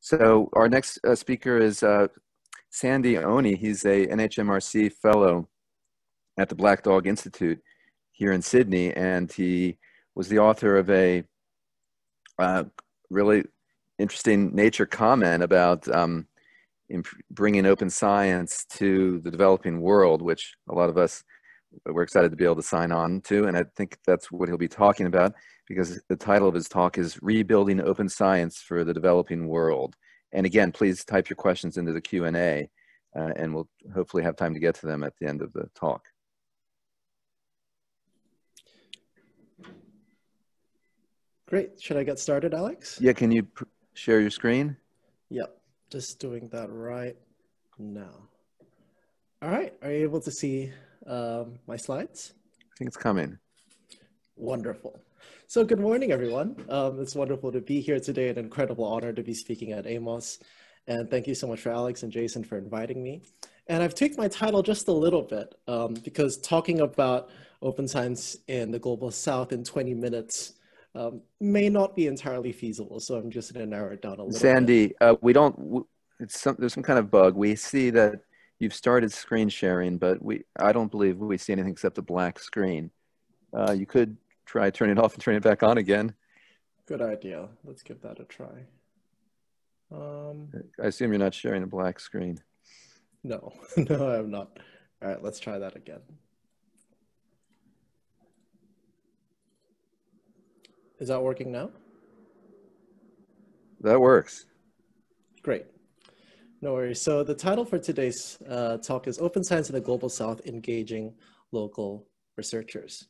So our next speaker is Sandy Onie. He's a NHMRC fellow at the Black Dog Institute here in Sydney, and he was the author of a really interesting Nature comment about bringing open science to the developing world, which a lot of us we're excited to be able to sign on to. And I think that's what he'll be talking about, because the title of his talk is Rebuilding Open Science for the Developing World. And again, please type your questions into the Q&A, and we'll hopefully have time to get to them at the end of the talk. Great. Should I get started, Alex? Yeah, can you share your screen? Yep, just doing that right now. All right, are you able to see my slides? I think it's coming. Wonderful. So good morning, everyone. It's wonderful to be here today. An incredible honor to be speaking at AIMOS. And thank you so much for Alex and Jason for inviting me. And I've tweaked my title just a little bit because talking about open science in the Global South in 20 minutes may not be entirely feasible. So I'm just going to narrow it down a little Sandy, bit. there's some kind of bug. We see that you've started screen sharing, but I don't believe we see anything except a black screen. You could try turning it off and turning it back on again. Good idea. Let's give that a try. I assume you're not sharing a black screen. No, no, I'm not. All right, let's try that again. Is that working now? That works. Great. No worries. So the title for today's talk is Open Science in the Global South, Engaging Local Researchers.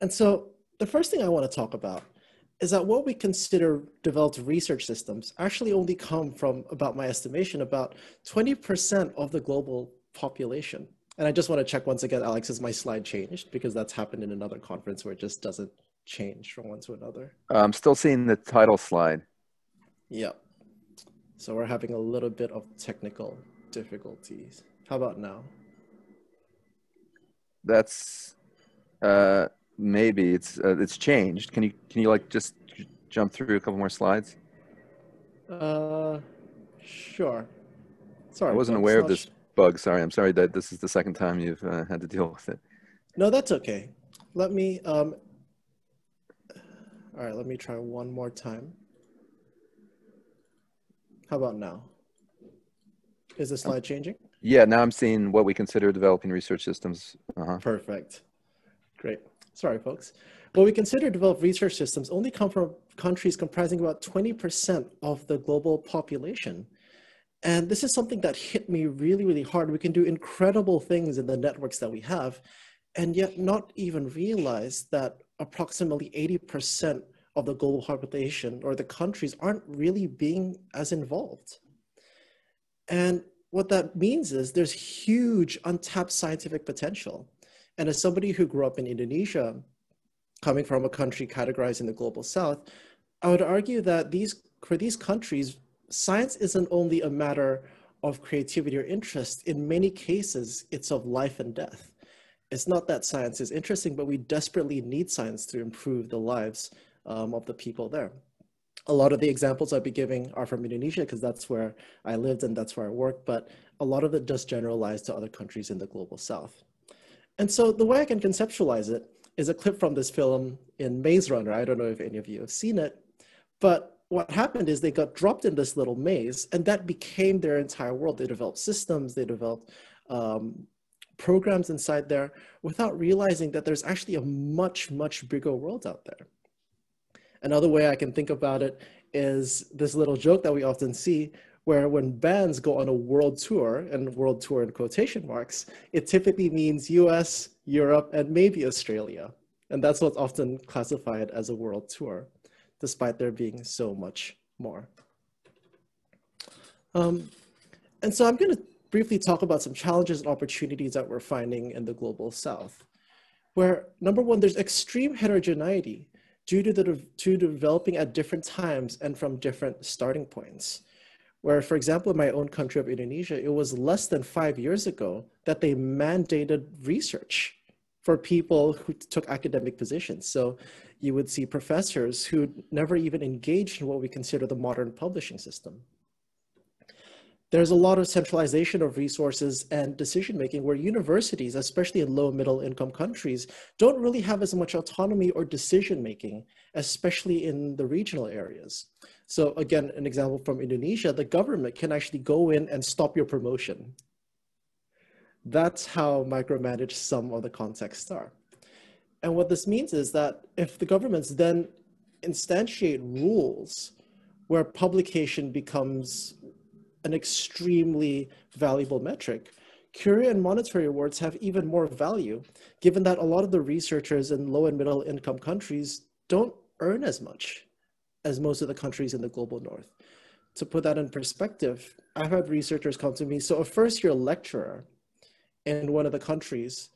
And so the first thing I want to talk about is that what we consider developed research systems actually only come from, about my estimation, about 20% of the global population. And I just want to check once again, Alex, has my slide changed? Because that's happened in another conference where it just doesn't change from one to another. I'm still seeing the title slide. Yep. So we're having a little bit of technical difficulties. How about now? That's maybe it's changed. Can you like just jump through a couple more slides? Sure. Sorry, I wasn't aware of this bug. Sorry, I'm sorry that this is the second time you've had to deal with it. No, that's okay. Let me all right, let me try one more time. How about now? Is the slide changing? Yeah, now I'm seeing what we consider developing research systems. Perfect. Great. Sorry, folks. What we consider developed research systems only come from countries comprising about 20% of the global population. And this is something that hit me really, really hard. We can do incredible things in the networks that we have, and yet not even realize that approximately 80% of the global population or the countries aren't really being as involved. And what that means is there's huge untapped scientific potential. And as somebody who grew up in Indonesia, coming from a country categorized in the Global South, I would argue that for these countries, science isn't only a matter of creativity or interest. In many cases, it's of life and death. It's not that science is interesting, but we desperately need science to improve the lives of the people there. A lot of the examples I'll be giving are from Indonesia because that's where I lived and that's where I work, but a lot of it does generalize to other countries in the Global South. And so the way I can conceptualize it is a clip from this film in Maze Runner. I don't know if any of you have seen it, but what happened is they got dropped in this little maze and that became their entire world. They developed systems, they developed programs inside there without realizing that there's actually a much, much bigger world out there. Another way I can think about it is this little joke that we often see where when bands go on a world tour, and world tour in quotation marks, it typically means US, Europe, and maybe Australia. And that's what's often classified as a world tour, despite there being so much more. And so I'm going to briefly talk about some challenges and opportunities that we're finding in the Global South, where number one, there's extreme heterogeneity due to developing at different times and from different starting points. Where, for example, in my own country of Indonesia, it was less than 5 years ago that they mandated research for people who took academic positions. So you would see professors who never even engaged in what we consider the modern publishing system. There's a lot of centralization of resources and decision-making where universities, especially in low and middle income countries, don't really have as much autonomy or decision-making, especially in the regional areas. So again, an example from Indonesia, the government can actually go in and stop your promotion. That's how micromanaged some of the contexts are. And what this means is that if the governments then instantiate rules where publication becomes an extremely valuable metric, Curia and monetary awards have even more value, given that a lot of the researchers in low and middle income countries don't earn as much as most of the countries in the global north. To put that in perspective, I've had researchers come to me, so a first-year lecturer in one of the countries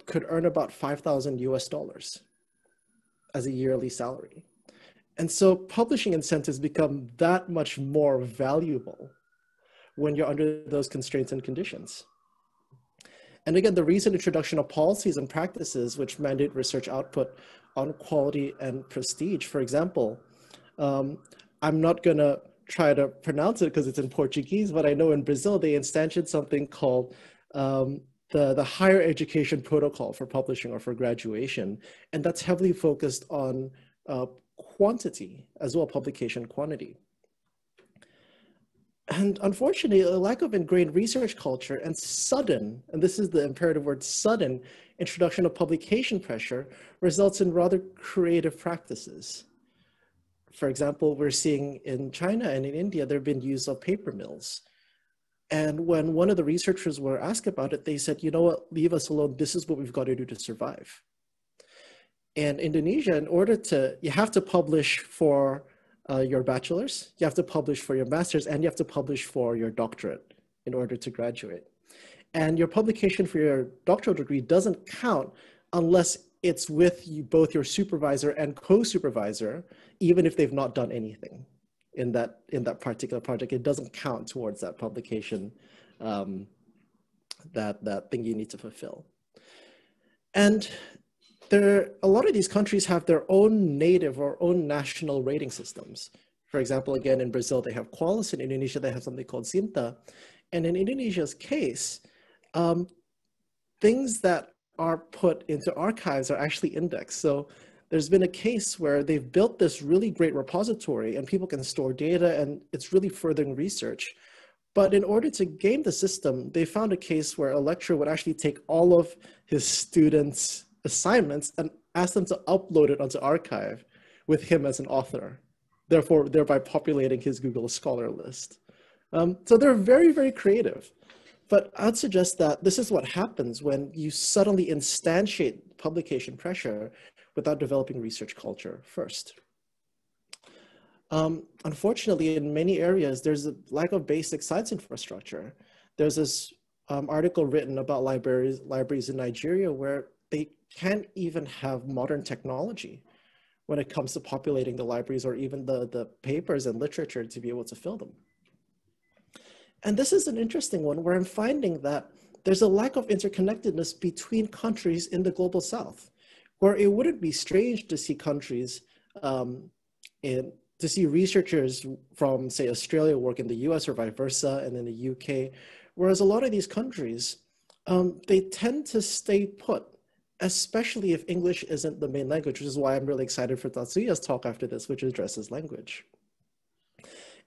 could earn about 5,000 US dollars as a yearly salary. And so publishing incentives become that much more valuable when you're under those constraints and conditions. And again, the recent introduction of policies and practices which mandate research output on quality and prestige. For example, I'm not gonna try to pronounce it because it's in Portuguese, but I know in Brazil, they instantiated something called the Higher Education Protocol for publishing or for graduation. And that's heavily focused on quantity as well, publication quantity. And unfortunately, a lack of ingrained research culture and sudden, and this is the imperative word, sudden introduction of publication pressure results in rather creative practices. For example, we're seeing in China and in India, there have been use of paper mills. And when one of the researchers were asked about it, they said, you know what, leave us alone. This is what we've got to do to survive. In Indonesia, in order to, you have to publish for your bachelor's, you have to publish for your master's, and you have to publish for your doctorate in order to graduate. And your publication for your doctoral degree doesn't count unless it's with you, both your supervisor and co-supervisor, even if they've not done anything in that particular project. It doesn't count towards that publication, that thing you need to fulfill. And a lot of these countries have their own native or own national rating systems. For example, again, in Brazil, they have Qualis. In Indonesia, they have something called Sinta. And in Indonesia's case, things that are put into archives are actually indexed. So there's been a case where they've built this really great repository and people can store data and it's really furthering research. But in order to game the system, they found a case where a lecturer would actually take all of his students' assignments and ask them to upload it onto archive with him as an author, thereby populating his Google Scholar list. So they're very, very creative. But I'd suggest that this is what happens when you suddenly instantiate publication pressure without developing research culture first. Unfortunately, in many areas, there's a lack of basic science infrastructure. There's this article written about libraries in Nigeria where they can't even have modern technology when it comes to populating the libraries or even the papers and literature to be able to fill them. And this is an interesting one where I'm finding that there's a lack of interconnectedness between countries in the global south, where it wouldn't be strange to see countries, to see researchers from, say, Australia work in the US or vice versa, and in the UK, whereas a lot of these countries, they tend to stay put, especially if English isn't the main language, which is why I'm really excited for Tatsuya's talk after this, which addresses language.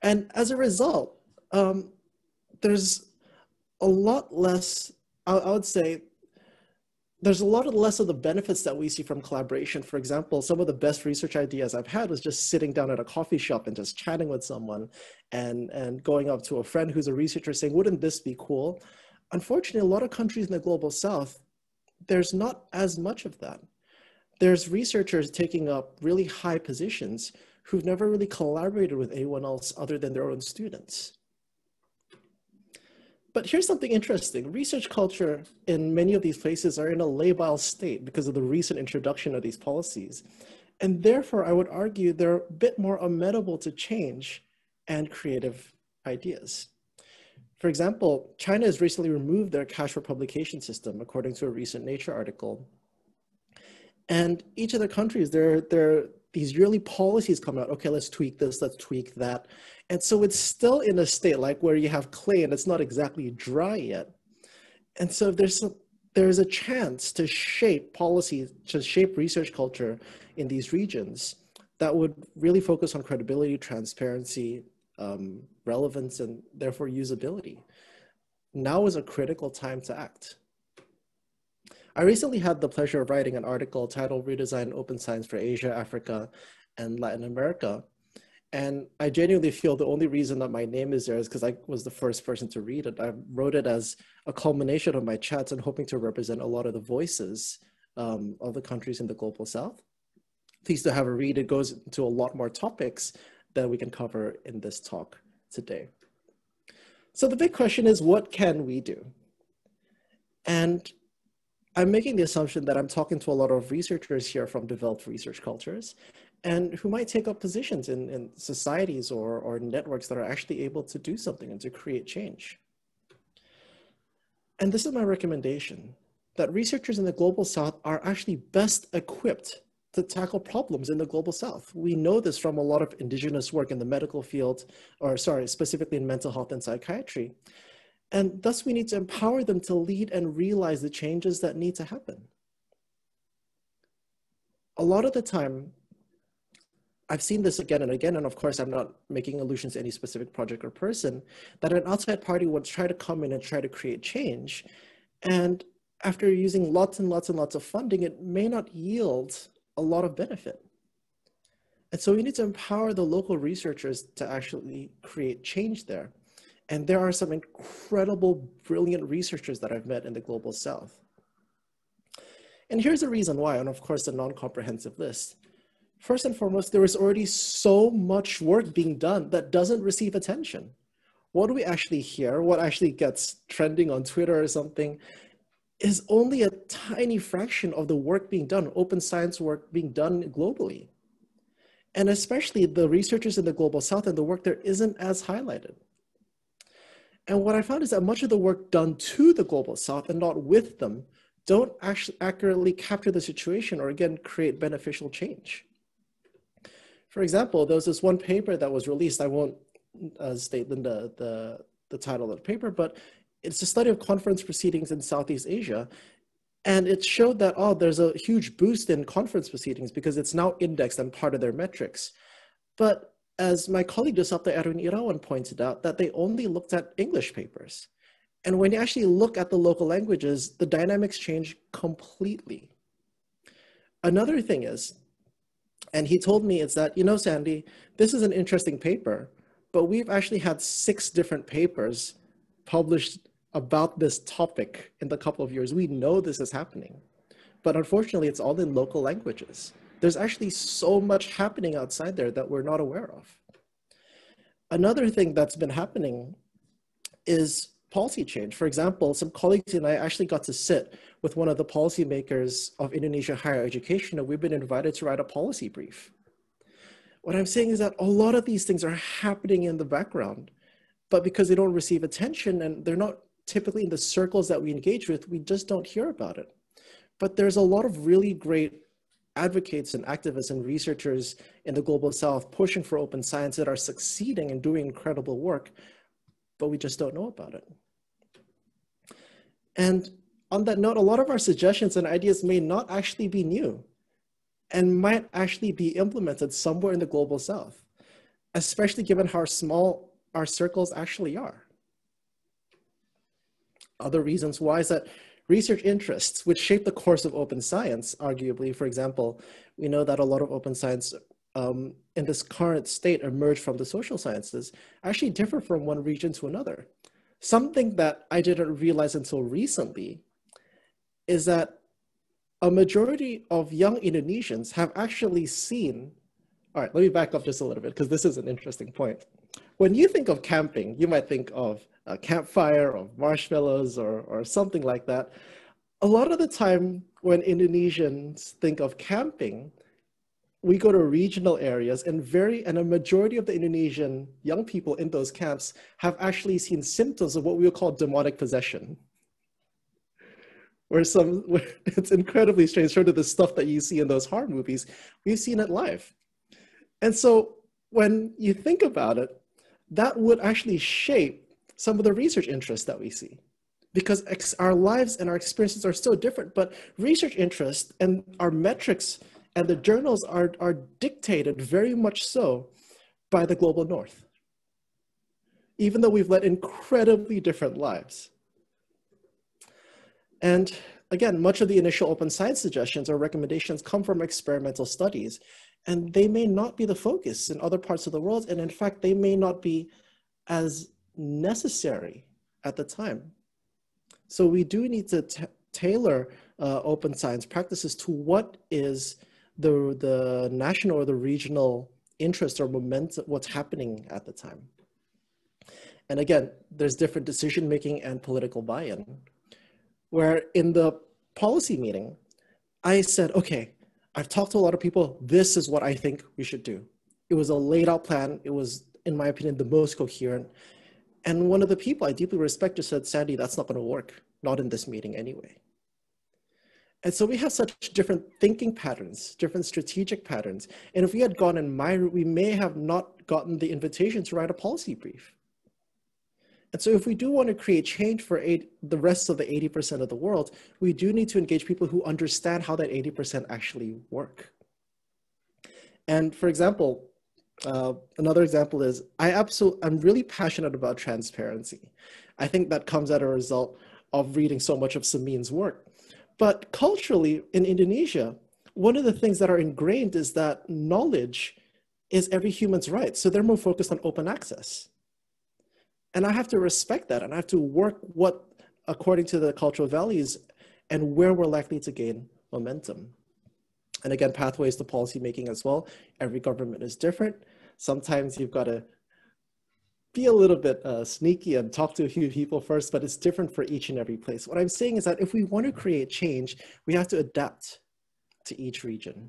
And as a result, there's a lot less, I would say, there's a lot less of the benefits that we see from collaboration. For example, some of the best research ideas I've had was just sitting down at a coffee shop and just chatting with someone and going up to a friend who's a researcher saying, wouldn't this be cool? Unfortunately, a lot of countries in the global south, there's not as much of that. There's researchers taking up really high positions who've never really collaborated with anyone else other than their own students. But here's something interesting. Research culture in many of these places are in a labile state because of the recent introduction of these policies. And therefore, I would argue they're a bit more amenable to change and creative ideas. For example, China has recently removed their cash for publication system, according to a recent Nature article. And each of the countries, these yearly policies come out. Okay, let's tweak this, let's tweak that. And so it's still in a state like where you have clay and it's not exactly dry yet. And so there's a chance to shape policies, to shape research culture in these regions that would really focus on credibility, transparency, relevance, and therefore usability. Now is a critical time to act. I recently had the pleasure of writing an article titled Redesign Open Science for Asia, Africa, and Latin America. And I genuinely feel the only reason that my name is there is because I was the first person to read it. I wrote it as a culmination of my chats and hoping to represent a lot of the voices of the countries in the Global South. Pleased to have a read. It goes into a lot more topics that we can cover in this talk today. So the big question is, what can we do? And I'm making the assumption that I'm talking to a lot of researchers here from developed research cultures and who might take up positions in societies or networks that are actually able to do something and to create change. And this is my recommendation, that researchers in the Global South are actually best equipped to tackle problems in the Global South. We know this from a lot of indigenous work in the medical field, or sorry, specifically in mental health and psychiatry. And thus we need to empower them to lead and realize the changes that need to happen. A lot of the time, I've seen this again and again, and of course I'm not making allusions to any specific project or person, that an outside party would try to come in and try to create change. And after using lots and lots and lots of funding, it may not yield a lot of benefit. And so we need to empower the local researchers to actually create change there. And there are some incredible, brilliant researchers that I've met in the Global South. And here's the reason why, and of course the non-comprehensive list. First and foremost, there is already so much work being done that doesn't receive attention. What do we actually hear? What actually gets trending on Twitter or something is only a tiny fraction of the work being done, open science work being done globally. And especially the researchers in the Global South and the work there isn't as highlighted. And what I found is that much of the work done to the Global South and not with them don't actually accurately capture the situation or again, create beneficial change. For example, there was this one paper that was released. I won't state the title of the paper, but it's a study of conference proceedings in Southeast Asia. And it showed that, oh, there's a huge boost in conference proceedings because it's now indexed and part of their metrics. But as my colleague Dr. Erwin Irawan pointed out, that they only looked at English papers. And when you actually look at the local languages, the dynamics change completely. Another thing is, and he told me, it's that, you know, Sandy, this is an interesting paper, but we've actually had 6 different papers published about this topic in the couple of years. We know this is happening, but unfortunately it's all in local languages. There's actually so much happening outside there that we're not aware of. Another thing that's been happening is policy change. For example, some colleagues and I actually got to sit with one of the policymakers of Indonesia higher education, and we've been invited to write a policy brief. What I'm saying is that a lot of these things are happening in the background, but because they don't receive attention and they're not typically in the circles that we engage with, we just don't hear about it. But there's a lot of really great advocates and activists and researchers in the Global South pushing for open science that are succeeding and doing incredible work, but we just don't know about it. And on that note, a lot of our suggestions and ideas may not actually be new and might actually be implemented somewhere in the Global South, especially given how small our circles actually are. Other reasons why is that research interests, which shape the course of open science, arguably, for example, we know that a lot of open science in this current state emerged from the social sciences, actually differ from one region to another. Something that I didn't realize until recently is that a majority of young Indonesians have actually seen, all right, let me back up just a little bit because this is an interesting point. When you think of camping, you might think of a campfire, of marshmallows, or something like that. A lot of the time when Indonesians think of camping, we go to regional areas and a majority of the Indonesian young people in those camps have actually seen symptoms of what we would call demonic possession. where it's incredibly strange, sort of the stuff that you see in those horror movies, we've seen it live. And so when you think about it, that would actually shape some of the research interests that we see, because our lives and our experiences are so different, but research interests and our metrics and the journals are dictated very much so by the global north, even though we've led incredibly different lives. And again, much of the initial open science suggestions or recommendations come from experimental studies, and they may not be the focus in other parts of the world. And in fact, they may not be as necessary at the time. So we do need to tailor open science practices to what is the national or the regional interest or momentum, what's happening at the time. And again, there's different decision-making and political buy-in, where in the policy meeting, I said, okay, I've talked to a lot of people. This is what I think we should do. It was a laid out plan. It was, in my opinion, the most coherent. And one of the people I deeply respect just said, Sandy, that's not going to work. Not in this meeting anyway. And so we have such different thinking patterns, different strategic patterns. And if we had gone in my route, we may have not gotten the invitation to write a policy brief. And so if we do want to create change for the rest of the 80% of the world, we do need to engage people who understand how that 80% actually work. And for example, another example is I'm really passionate about transparency. I think that comes as a result of reading so much of Samin's work. But culturally in Indonesia, one of the things that are ingrained is that knowledge is every human's right. So they're more focused on open access. And I have to respect that, and I have to work according to the cultural values and where we're likely to gain momentum. And again, pathways to policymaking as well. Every government is different. Sometimes you've got to be a little bit sneaky and talk to a few people first, but it's different for each and every place. What I'm saying is that if we want to create change, we have to adapt to each region.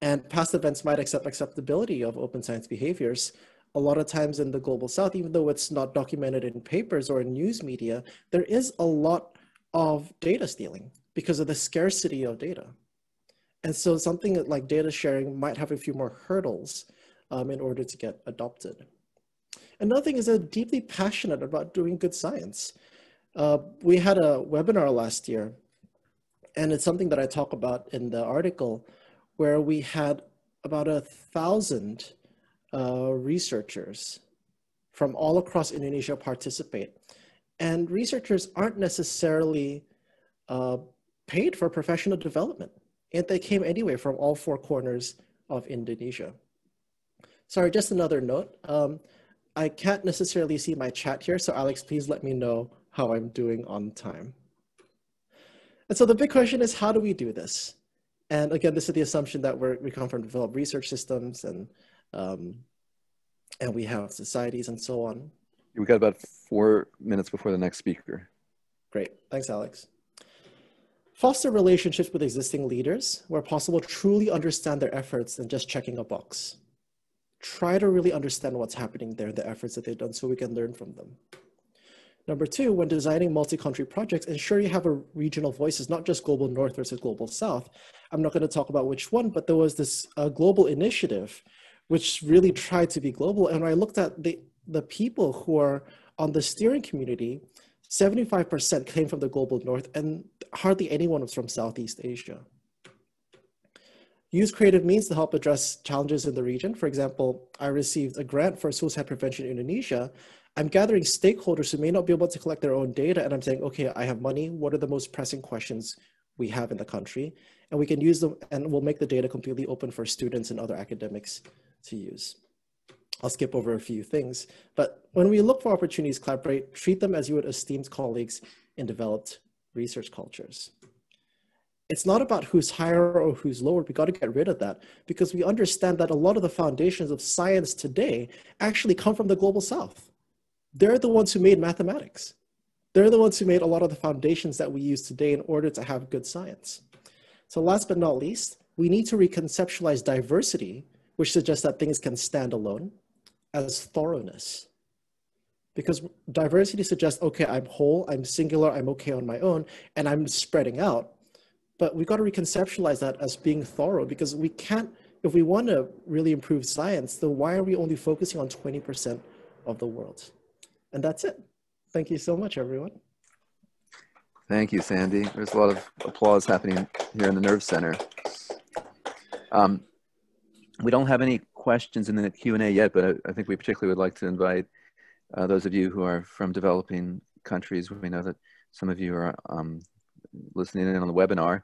And past events might accept acceptability of open science behaviors. A lot of times in the global south, even though it's not documented in papers or in news media, there is a lot of data stealing because of the scarcity of data. And so something like data sharing might have a few more hurdles in order to get adopted. Another thing is they're deeply passionate about doing good science. We had a webinar last year, and it's something that I talk about in the article, where we had about 1,000 researchers from all across Indonesia participate. And researchers aren't necessarily paid for professional development, and they came anyway from all four corners of Indonesia. Sorry, just another note. I can't necessarily see my chat here, so Alex, please let me know how I'm doing on time. And so the big question is, how do we do this? And again, this is the assumption that we come from developed research systems and we have societies and so on. We got about 4 minutes before the next speaker. Great, thanks, Alex. Foster relationships with existing leaders, where possible, truly understand their efforts than just checking a box. Try to really understand what's happening there, the efforts that they've done, so we can learn from them. Number two, when designing multi-country projects, ensure you have a regional voices, not just global north versus global south. I'm not going to talk about which one, but there was this global initiative which really tried to be global. And when I looked at the people who are on the steering community, 75% came from the global north, and hardly anyone was from Southeast Asia. Use creative means to help address challenges in the region. For example, I received a grant for suicide prevention in Indonesia. I'm gathering stakeholders who may not be able to collect their own data, and I'm saying, okay, I have money. What are the most pressing questions we have in the country? And we can use them, and we'll make the data completely open for students and other academics to use. I'll skip over a few things, but when we look for opportunities to collaborate, treat them as you would esteemed colleagues in developed research cultures. It's not about who's higher or who's lower. We got to get rid of that, because we understand that a lot of the foundations of science today actually come from the global south. They're the ones who made mathematics. They're the ones who made a lot of the foundations that we use today in order to have good science. So last but not least, we need to reconceptualize diversity, which suggests that things can stand alone, as thoroughness. Because diversity suggests, okay, I'm whole, I'm singular, I'm okay on my own, and I'm spreading out. But we got to reconceptualize that as being thorough, because we can't, if we want to really improve science, then why are we only focusing on 20% of the world? And that's it. Thank you so much, everyone. Thank you, Sandy. There's a lot of applause happening here in the Nerve Center. We don't have any questions in the Q&A yet, but I think we particularly would like to invite those of you who are from developing countries. We know that some of you are listening in on the webinar,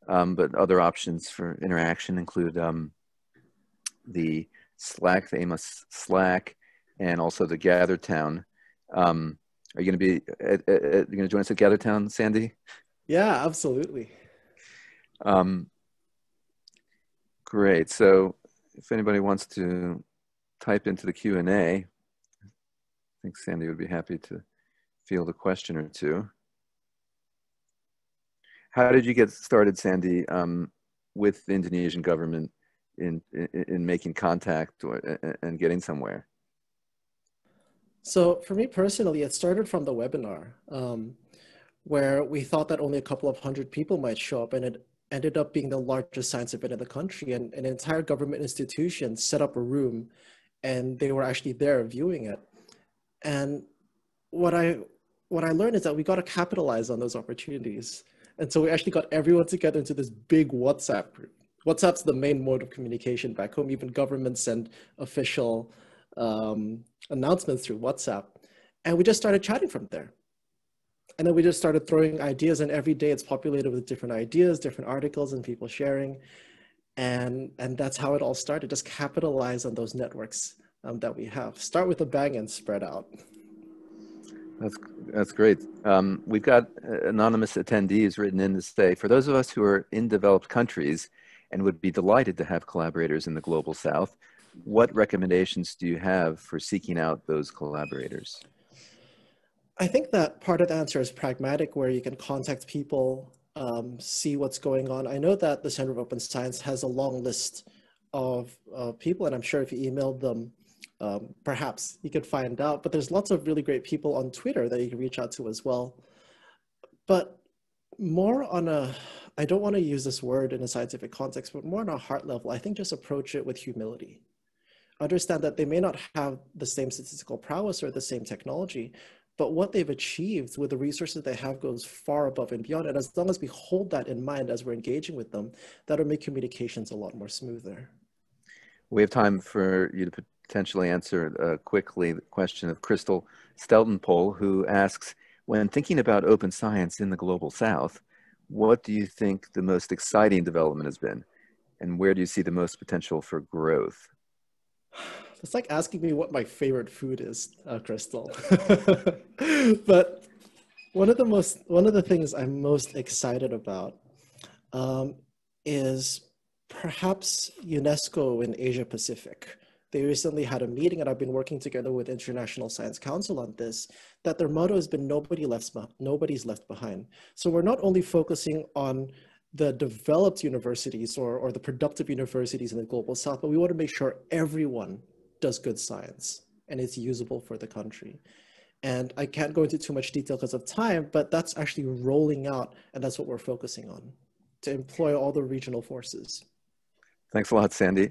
but other options for interaction include the Slack, the AIMOS Slack, and also the GatherTown. Are you going to join us at GatherTown, Sandy? Yeah, absolutely. Great. So if anybody wants to type into the Q&A, I think Sandy would be happy to field a question or two. How did you get started, Sandy, with the Indonesian government in making contact and getting somewhere? So for me personally, it started from the webinar, where we thought that only a couple of hundred people might show up, and it ended up being the largest science event in the country, and an entire government institution set up a room, and they were actually there viewing it. And what I learned is that we got to capitalize on those opportunities. And so we actually got everyone together into this big WhatsApp group. WhatsApp's the main mode of communication back home. Even governments send official announcements through WhatsApp. And we just started chatting from there. And then we just started throwing ideas, and every day it's populated with different ideas, different articles, and people sharing. And that's how it all started. Just capitalize on those networks that we have. Start with a bang and spread out. That's great. We've got anonymous attendees written in to say, for those of us who are in developed countries and would be delighted to have collaborators in the Global South, what recommendations do you have for seeking out those collaborators? I think that part of the answer is pragmatic, where you can contact people, see what's going on. I know that the Center of Open Science has a long list of people, and I'm sure if you emailed them, perhaps you could find out. But there's lots of really great people on Twitter that you can reach out to as well. But more on a, I don't want to use this word in a scientific context, but more on a heart level, I think just approach it with humility. Understand that they may not have the same statistical prowess or the same technology, but what they've achieved with the resources they have goes far above and beyond. And as long as we hold that in mind as we're engaging with them, that'll make communications a lot more smoother. We have time for you to potentially answer quickly the question of Crystal Steltenpole, who asks, when thinking about open science in the Global South, what do you think the most exciting development has been? And where do you see the most potential for growth? It's like asking me what my favorite food is, Crystal. But one of the things I'm most excited about is perhaps UNESCO in Asia Pacific. They recently had a meeting, and I've been working together with International Science Council on this, that their motto has been nobody's left behind. So we're not only focusing on the developed universities or the productive universities in the Global South, but we want to make sure everyone does good science and it's usable for the country. And I can't go into too much detail because of time, but that's actually rolling out, and that's what we're focusing on, to employ all the regional forces. Thanks a lot, Sandy.